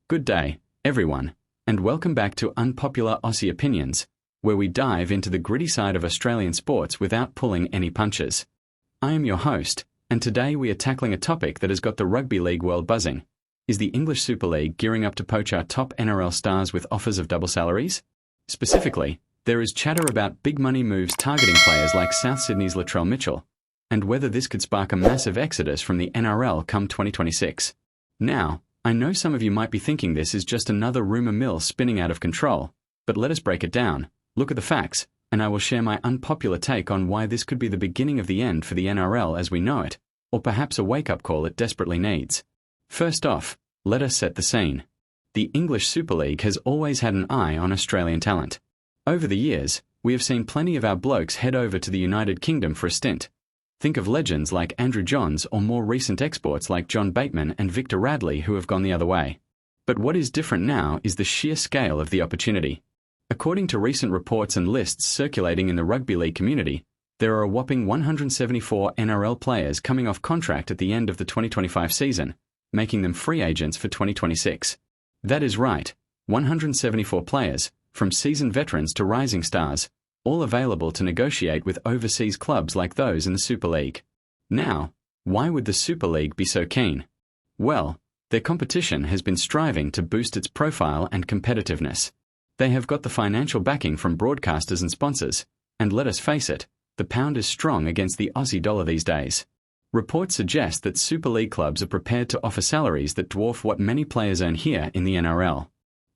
Good day, everyone, and welcome back to Unpopular Aussie Opinions, where we dive into the gritty side of Australian sports without pulling any punches. I am your host, and today we are tackling a topic that has got the rugby league world buzzing. Is the English Super League gearing up to poach our top NRL stars with offers of double salaries? Specifically, there is chatter about big money moves targeting players like South Sydney's Latrell Mitchell, and whether this could spark a massive exodus from the NRL come 2026. Now, I know some of you might be thinking this is just another rumour mill spinning out of control, but let us break it down, look at the facts, and I will share my unpopular take on why this could be the beginning of the end for the NRL as we know it, or perhaps a wake-up call it desperately needs. First off, let us set the scene. The English Super League has always had an eye on Australian talent. Over the years, we have seen plenty of our blokes head over to the United Kingdom for a stint. Think of legends like Andrew Johns or more recent exports like John Bateman and Victor Radley who have gone the other way. But what is different now is the sheer scale of the opportunity. According to recent reports and lists circulating in the rugby league community, there are a whopping 174 NRL players coming off contract at the end of the 2025 season, making them free agents for 2026. That is right, 174 players, from seasoned veterans to rising stars, all available to negotiate with overseas clubs like those in the Super League. Now, why would the Super League be so keen? Well, their competition has been striving to boost its profile and competitiveness. They have got the financial backing from broadcasters and sponsors, and let us face it, the pound is strong against the Aussie dollar these days. Reports suggest that Super League clubs are prepared to offer salaries that dwarf what many players earn here in the NRL.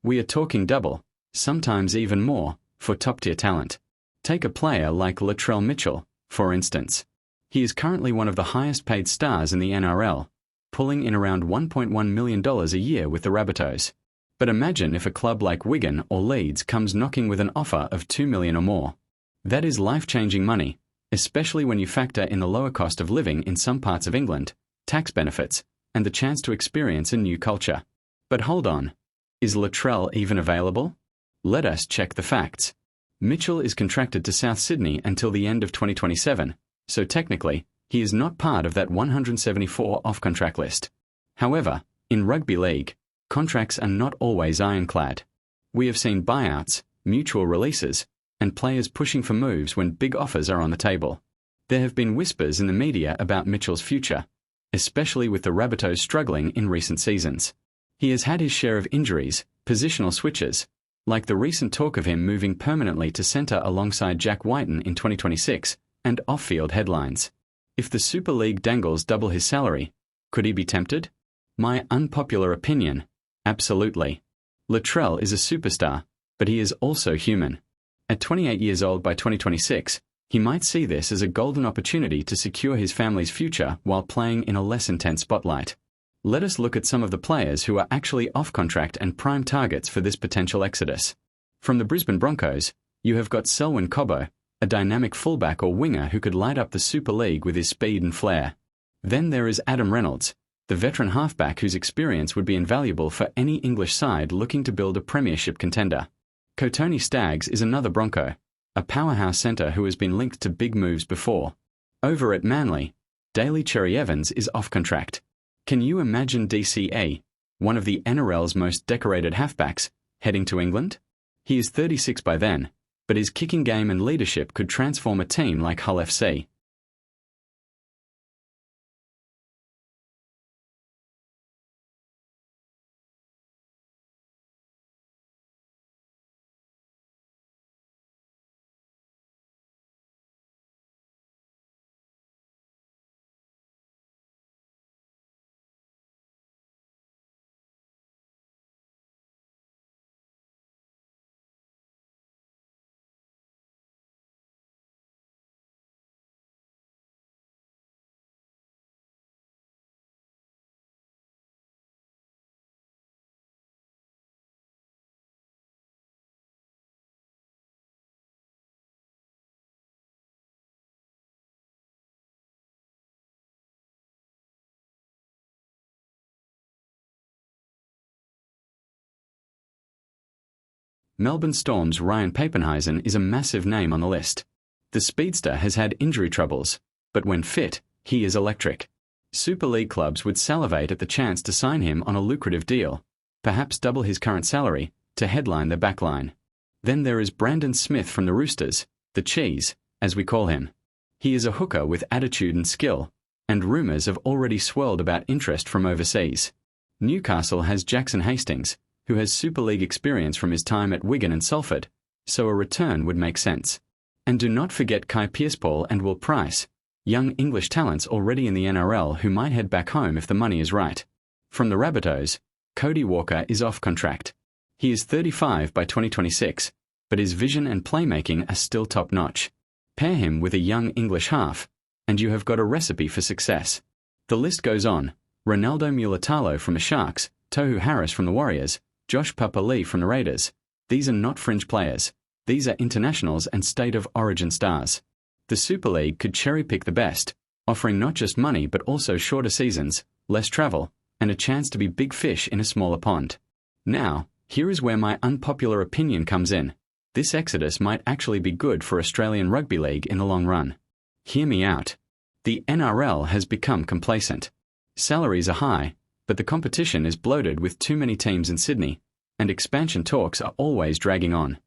We are talking double, sometimes even more, for top-tier talent. Take a player like Latrell Mitchell, for instance. He is currently one of the highest-paid stars in the NRL, pulling in around $1.1 million a year with the Rabbitohs. But imagine if a club like Wigan or Leeds comes knocking with an offer of $2 million or more. That is life-changing money, especially when you factor in the lower cost of living in some parts of England, tax benefits, and the chance to experience a new culture. But hold on. Is Latrell even available? Let us check the facts. Mitchell is contracted to South Sydney until the end of 2027, so technically, he is not part of that 174 off-contract list. However, in rugby league, contracts are not always ironclad. We have seen buyouts, mutual releases, and players pushing for moves when big offers are on the table. There have been whispers in the media about Mitchell's future, especially with the Rabbitohs struggling in recent seasons. He has had his share of injuries, positional switches, like the recent talk of him moving permanently to centre alongside Jack Whiten in 2026, and off-field headlines. If the Super League dangles double his salary, could he be tempted? My unpopular opinion, absolutely. Latrell is a superstar, but he is also human. At 28 years old by 2026, he might see this as a golden opportunity to secure his family's future while playing in a less intense spotlight. Let us look at some of the players who are actually off-contract and prime targets for this potential exodus. From the Brisbane Broncos, you have got Selwyn Cobbo, a dynamic fullback or winger who could light up the Super League with his speed and flair. Then there is Adam Reynolds, the veteran halfback whose experience would be invaluable for any English side looking to build a premiership contender. Kotoni Staggs is another Bronco, a powerhouse centre who has been linked to big moves before. Over at Manly, Daly Cherry Evans is off-contract. Can you imagine DCE, one of the NRL's most decorated halfbacks, heading to England? He is 36 by then, but his kicking game and leadership could transform a team like Hull FC. Melbourne Storm's Ryan Papenhuisen is a massive name on the list. The speedster has had injury troubles, but when fit, he is electric. Super League clubs would salivate at the chance to sign him on a lucrative deal. perhaps double his current salary, to headline the backline. Then there is Brandon Smith from the Roosters, the Cheese, as we call him. He is a hooker with attitude and skill, and rumours have already swirled about interest from overseas. Newcastle has Jackson Hastings, who has Super League experience from his time at Wigan and Salford, so a return would make sense. And do not forget Kai Pearce-Paul and Will Price, young English talents already in the NRL who might head back home if the money is right. From the Rabbitohs, Cody Walker is off contract. He is 35 by 2026, but his vision and playmaking are still top-notch. Pair him with a young English half, and you have got a recipe for success. The list goes on. Ronaldo Mulitalo from the Sharks, Tohu Harris from the Warriors, Josh Papali'i from the Raiders. These are not fringe players. These are internationals and state-of-origin stars. The Super League could cherry-pick the best, offering not just money but also shorter seasons, less travel, and a chance to be big fish in a smaller pond. Now, here is where my unpopular opinion comes in. This exodus might actually be good for Australian Rugby League in the long run. Hear me out. The NRL has become complacent. Salaries are high, but the competition is bloated with too many teams in Sydney, and expansion talks are always dragging on.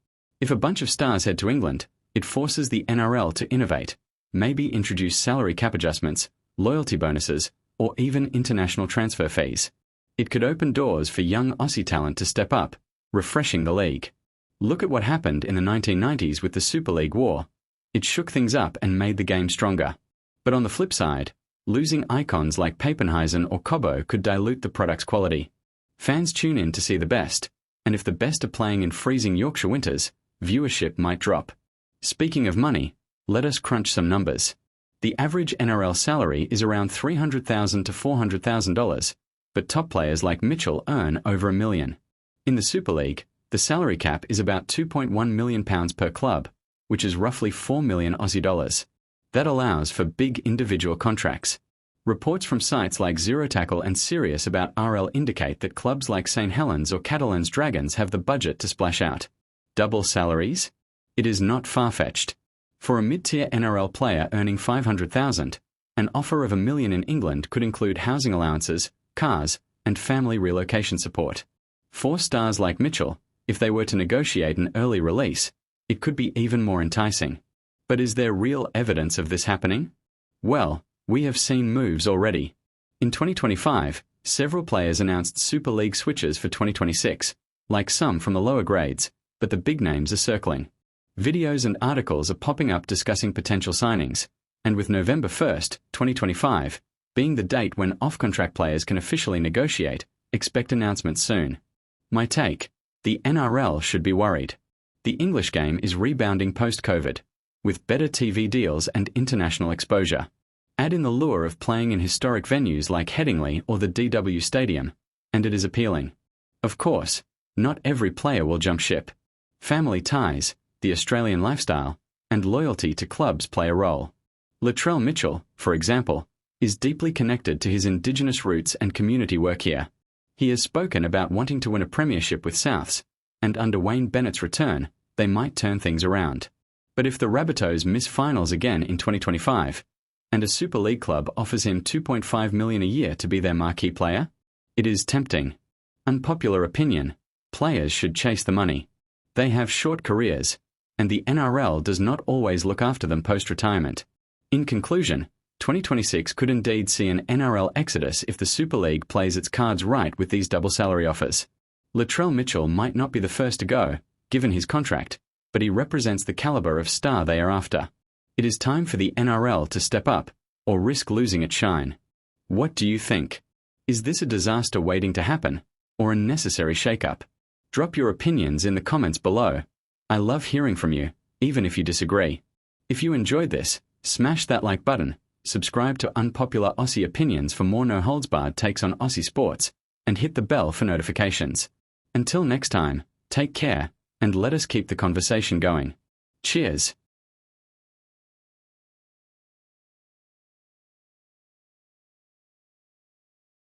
If a bunch of stars head to England, it forces the NRL to innovate, maybe introduce salary cap adjustments, loyalty bonuses, or even international transfer fees. It could open doors for young Aussie talent to step up, refreshing the league. Look at what happened in the 1990s with the Super League war. It shook things up and made the game stronger. But on the flip side, losing icons like Papenhuisen or Cobbo could dilute the product's quality. Fans tune in to see the best, and if the best are playing in freezing Yorkshire winters, viewership might drop. Speaking of money, let us crunch some numbers. The average NRL salary is around $300,000 to $400,000, but top players like Mitchell earn over $1 million. In the Super League, the salary cap is about £2.1 million per club, which is roughly 4 million Aussie dollars. That allows for big individual contracts. Reports from sites like Zero Tackle and Sirius about RL indicate that clubs like St Helens or Catalans Dragons have the budget to splash out. Double salaries? It is not far-fetched. For a mid-tier NRL player earning $500,000, an offer of $1 million in England could include housing allowances, cars, and family relocation support. For stars like Mitchell, if they were to negotiate an early release, it could be even more enticing. But is there real evidence of this happening? Well, we have seen moves already. In 2025, several players announced Super League switches for 2026, like some from the lower grades, but the big names are circling. Videos and articles are popping up discussing potential signings, and with November 1st, 2025, being the date when off-contract players can officially negotiate, expect announcements soon. My take: the NRL should be worried. The English game is rebounding post-COVID, with better TV deals and international exposure. Add in the lure of playing in historic venues like Headingley or the DW Stadium, and it is appealing. Of course, not every player will jump ship. Family ties, the Australian lifestyle, and loyalty to clubs play a role. Latrell Mitchell, for example, is deeply connected to his Indigenous roots and community work here. He has spoken about wanting to win a premiership with Souths, and under Wayne Bennett's return, they might turn things around. But if the Rabbitohs miss finals again in 2025, and a Super League club offers him $2.5 million a year to be their marquee player, it is tempting. Unpopular opinion: players should chase the money. They have short careers, and the NRL does not always look after them post-retirement. In conclusion, 2026 could indeed see an NRL exodus if the Super League plays its cards right with these double salary offers. Latrell Mitchell might not be the first to go, given his contract, but he represents the calibre of star they are after. It is time for the NRL to step up, or risk losing its shine. What do you think? Is this a disaster waiting to happen, or a necessary shake-up? Drop your opinions in the comments below. I love hearing from you, even if you disagree. If you enjoyed this, smash that like button, subscribe to Unpopular Aussie Opinions for more no-holds-barred takes on Aussie sports, and hit the bell for notifications. Until next time, take care, and let us keep the conversation going. Cheers.